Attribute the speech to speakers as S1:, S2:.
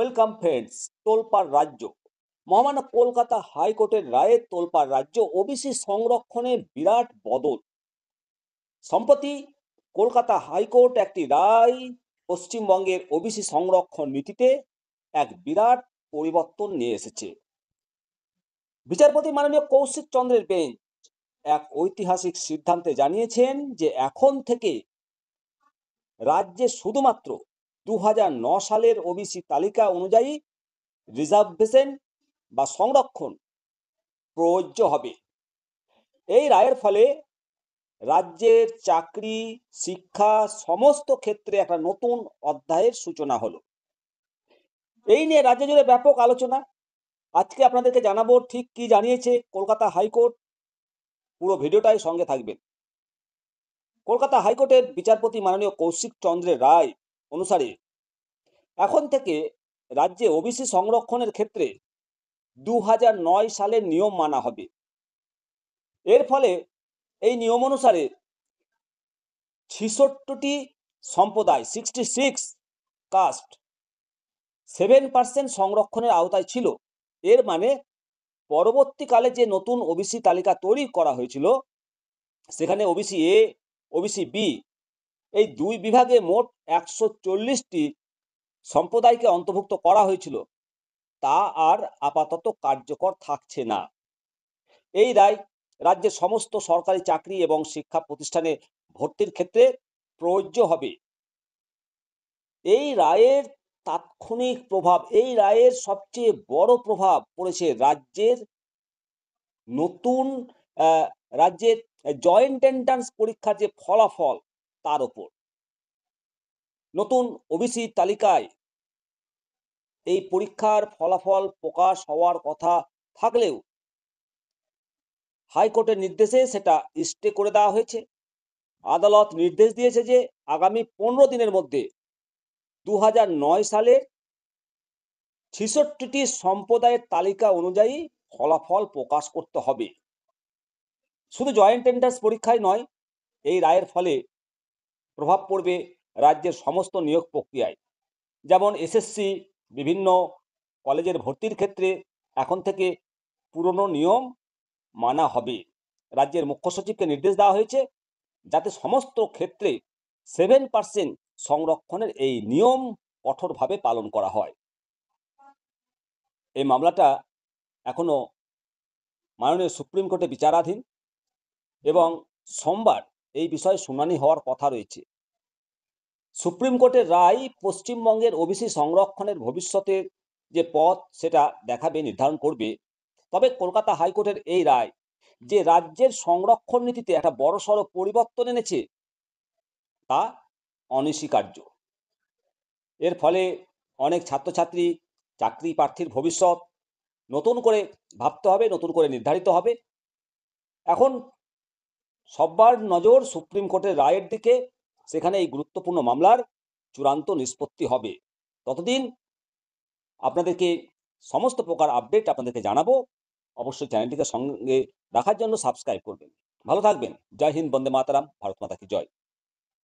S1: Welcome friends. তোলপাড় রাজ্য, মহামান্য কলকাতা হাইকোর্টের রায়ে তোলপাড় রাজ্য, ওবিসি সংরক্ষণের বিরাট বদল। সম্প্রতি কলকাতা হাইকোর্ট একটি রায় পশ্চিমবঙ্গের ওবিসি সংরক্ষণ নীতিতে এক বিরাট পরিবর্তন নিয়ে এসেছে। বিচারপতি মাননীয় কৌশিক চন্দ্রের বেঞ্চ এক ঐতিহাসিক সিদ্ধান্তে জানিয়েছেন যে এখন থেকে রাজ্যে শুধুমাত্র 2009 সালের ওবিসি তালিকা অনুযায়ী রিজার্ভেশন বা সংরক্ষণ প্রযোজ্য হবে। এই রায়ের ফলে রাজ্যের চাকরি, শিক্ষা সমস্ত ক্ষেত্রে একটা নতুন অধ্যায়ের সূচনা হলো। এই নিয়ে রাজ্য জুড়ে ব্যাপক আলোচনা। আজকে আপনাদেরকে জানাবো ঠিক কি জানিয়েছে কলকাতা হাইকোর্ট। পুরো ভিডিওটাই সঙ্গে থাকবেন। কলকাতা হাইকোর্টের বিচারপতি মাননীয় কৌশিক চন্দ্রের রায় অনুসারে এখন থেকে রাজ্যে ওবিসি সংরক্ষণের ক্ষেত্রে 2009 সালের নিয়ম মানা হবে। এর ফলে এই নিয়ম অনুসারে 66টি সম্প্রদায় 66 কাস্ট 7% সংরক্ষণের আওতায় ছিল। এর মানে পরবর্তীকালে যে নতুন ওবিসি তালিকা তৈরি করা হয়েছিল সেখানে ওবিসি এ, ওবিসি বি এই দুই বিভাগে মোট 140টি সম্প্রদায়কে অন্তর্ভুক্ত করা হয়েছিল, তা আর আপাতত কার্যকর থাকছে না। এই রায় রাজ্যের সমস্ত সরকারি চাকরি এবং শিক্ষা প্রতিষ্ঠানে ভর্তির ক্ষেত্রে প্রযোজ্য হবে। এই রায়ের তাৎক্ষণিক প্রভাব, এই রায়ের সবচেয়ে বড় প্রভাব পড়েছে রাজ্যের নতুন রাজ্যের জয়েন্ট এন্ট্রান্স পরীক্ষার যে ফলাফল তার উপর। নতুন ওবিসি তালিকায় এই পরীক্ষার ফলাফল প্রকাশ হওয়ার কথা থাকলেও হাইকোর্টের নির্দেশে সেটা স্টে করে দেওয়া হয়েছে। আদালত নির্দেশ দিয়েছে যে আগামী 15 দিনের মধ্যে 2009 সালের 66টি সম্প্রদায়ের তালিকা অনুযায়ী ফলাফল প্রকাশ করতে হবে। শুধু জয়েন্ট এন্ট্রান্স পরীক্ষায় নয়, এই রায়ের ফলে প্রভাব পড়বে রাজ্যের সমস্ত নিয়োগ প্রক্রিয়ায়। যেমন এসএসসি বিভিন্ন কলেজের ভর্তির ক্ষেত্রে এখন থেকে পুরনো নিয়ম মানা হবে। রাজ্যের মুখ্য সচিবকে নির্দেশ দেওয়া হয়েছে যাতে সমস্ত ক্ষেত্রে 7% সংরক্ষণের এই নিয়ম কঠোরভাবে পালন করা হয়। এই মামলাটা এখনো মাননীয় সুপ্রিম কোর্টে বিচারাধীন এবং সোমবার এই বিষয়ে শুনানি হওয়ার কথা রয়েছে। সুপ্রিম কোর্টের রায় পশ্চিমবঙ্গের ওবিসি সংরক্ষণের ভবিষ্যতের যে পথ সেটা দেখাবে, নির্ধারণ করবে। তবে কলকাতা হাইকোর্টের এই রায় যে রাজ্যের সংরক্ষণ নীতিতে একটা বড়সড় পরিবর্তন এনেছে তা অনস্বীকার্য। এর ফলে অনেক ছাত্রছাত্রী, চাকরি প্রার্থীর ভবিষ্যৎ নতুন করে ভাবতে হবে, নতুন করে নির্ধারিত হবে। এখন সবার নজর সুপ্রিম কোর্টের রায়ের দিকে, সেখানে এই গুরুত্বপূর্ণ মামলার চূড়ান্ত নিষ্পত্তি হবে। ততদিন আপনাদেরকে সমস্ত প্রকার আপডেট আপনাদেরকে জানাবো। অবশ্যই চ্যানেলটিকে সঙ্গে রাখার জন্য সাবস্ক্রাইব করবেন। ভালো থাকবেন। জয় হিন্দ, বন্দে মাতারাম, ভারত মাতা কি জয়।